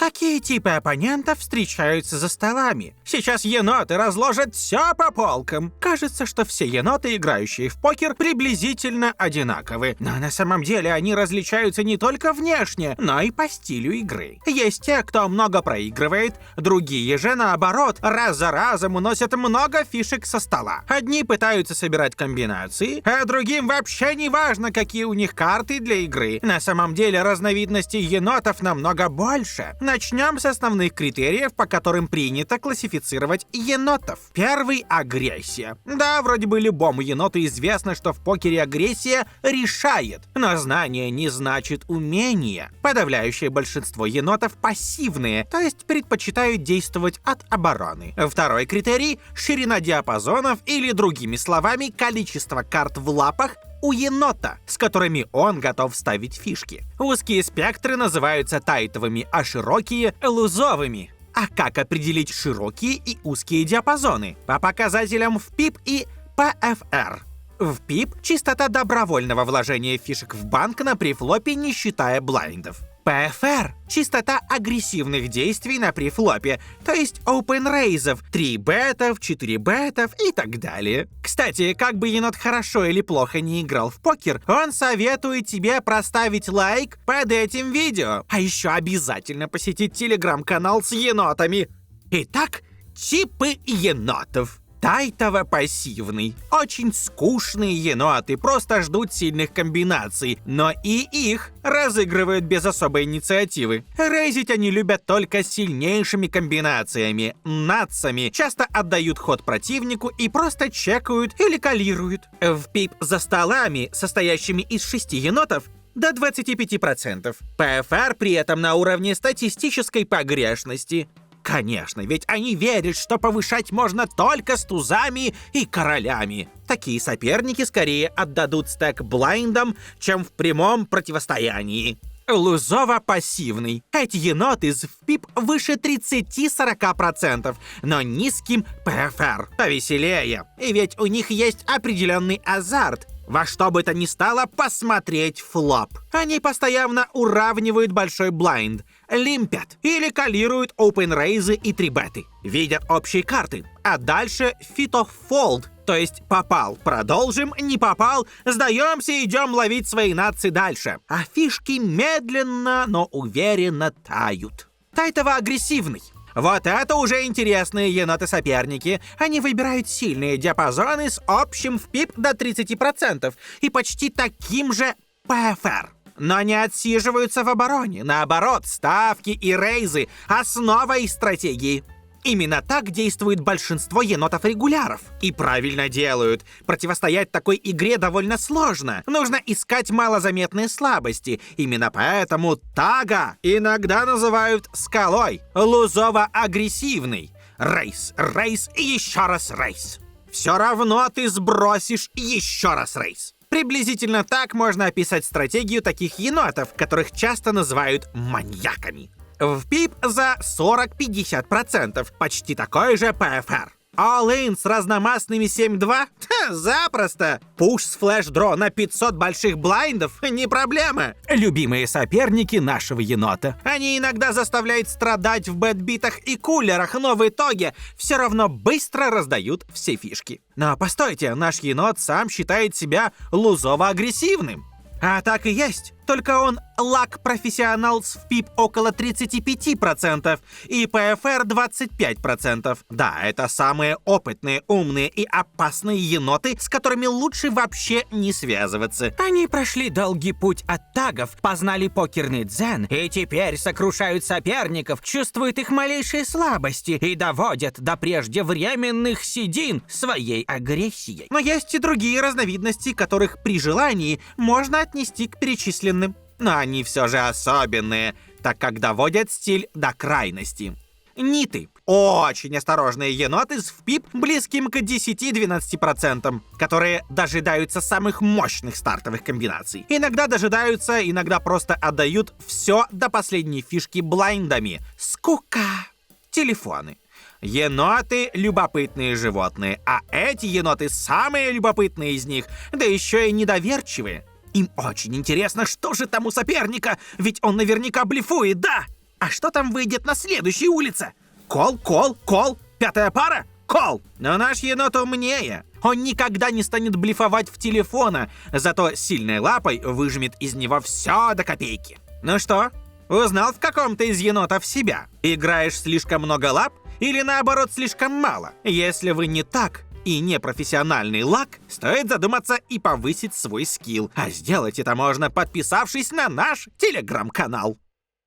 Какие типы оппонентов встречаются за столами? Сейчас еноты разложат все по полкам. Кажется, что все еноты, играющие в покер, приблизительно одинаковы. Но на самом деле они различаются не только внешне, но и по стилю игры. Есть те, кто много проигрывает, другие же, наоборот, раз за разом уносят много фишек со стола. Одни пытаются собирать комбинации, а другим вообще не важно, какие у них карты для игры. На самом деле разновидностей енотов намного больше. Начнем с основных критериев, по которым принято классифицировать енотов. Первый — агрессия. Да, вроде бы любому еноту известно, что в покере агрессия решает, но знание не значит умение. Подавляющее большинство енотов пассивные, то есть предпочитают действовать от обороны. Второй критерий — ширина диапазонов, или другими словами, количество карт в лапах у енота, с которыми он готов ставить фишки. Узкие спектры называются тайтовыми, а широкие — лузовыми. А как определить широкие и узкие диапазоны? По показателям в ПИП и ПФР. В ПИП — частота добровольного вложения фишек в банк на префлопе, не считая блайндов. ПФР — частота агрессивных действий на префлопе, то есть опенрейзов, 3 бетов, 4 бетов и так далее. Кстати, как бы енот хорошо или плохо не играл в покер, он советует тебе проставить лайк под этим видео. А еще обязательно посетить телеграм-канал с енотами. Итак, типы енотов. Тайтово-пассивный. Очень скучные еноты, просто ждут сильных комбинаций, но и их разыгрывают без особой инициативы. Рейзить они любят только сильнейшими комбинациями, натсами, часто отдают ход противнику и просто чекают или калируют. В ПИП за столами, состоящими из 6 енотов, до 25%. ПФР при этом на уровне статистической погрешности. Конечно, ведь они верят, что повышать можно только с тузами и королями. Такие соперники скорее отдадут стэк блайндам, чем в прямом противостоянии. Лузово-пассивный. Эти еноты в ПИП выше 30-40%, но низким ПФР. Повеселее. И ведь у них есть определенный азарт. Во что бы то ни стало посмотреть флоп. Они постоянно уравнивают большой блайнд, лимпят или калируют опенрейзы и трибеты. Видят общие карты. А дальше fit of fold, то есть попал, продолжим, не попал, сдаемся, идем ловить свои натсы дальше. А фишки медленно, но уверенно тают. Тайтово-агрессивный. Вот это уже интересные еноты-соперники. Они выбирают сильные диапазоны с общим в ПИП до 30% и почти таким же ПФР. Но не отсиживаются в обороне. Наоборот, ставки и рейзы — основа их стратегии. Именно так действует большинство енотов-регуляров. И правильно делают. Противостоять такой игре довольно сложно. Нужно искать малозаметные слабости. Именно поэтому тага иногда называют скалой. Лузово-агрессивный. Рейс, рейс и еще раз рейс. Все равно ты сбросишь еще раз рейс. Приблизительно так можно описать стратегию таких енотов, которых часто называют маньяками. В ПИП за 40-50%, почти такой же ПФР. All-in с разномастными 7-2? Запросто! Пуш с флэш-дро на 500 больших блайндов? Не проблема! Любимые соперники нашего енота. Они иногда заставляют страдать в бэтбитах и кулерах, но в итоге все равно быстро раздают все фишки. Но постойте, наш енот сам считает себя лузово-агрессивным. А так и есть. Только он лак-профессионал с ПИП около 35% и ПФР 25%. Да, это самые опытные, умные и опасные еноты, с которыми лучше вообще не связываться. Они прошли долгий путь от тагов, познали покерный дзен и теперь сокрушают соперников, чувствуют их малейшие слабости и доводят до преждевременных седин своей агрессией. Но есть и другие разновидности, которых при желании можно отнести к перечисленным. Но они все же особенные, так как доводят стиль до крайности. Ниты. Очень осторожные еноты с ВПИП близким к 10-12%, которые дожидаются самых мощных стартовых комбинаций. Иногда дожидаются, иногда просто отдают все до последней фишки блайндами. Скука. Телефоны. Еноты — любопытные животные, а эти еноты — самые любопытные из них, да еще и недоверчивые. Им очень интересно, что же там у соперника, ведь он наверняка блефует, да? А что там выйдет на следующей улице? Кол, кол, кол. Пятая пара? Кол. Но наш енот умнее. Он никогда не станет блефовать в телефона, зато сильной лапой выжмет из него все до копейки. Ну что, узнал в каком ты из енотов себя? Играешь слишком много лап или наоборот слишком мало? Если вы не так и не профессиональный лак, стоит задуматься и повысить свой скилл. А сделать это можно, подписавшись на наш телеграм-канал.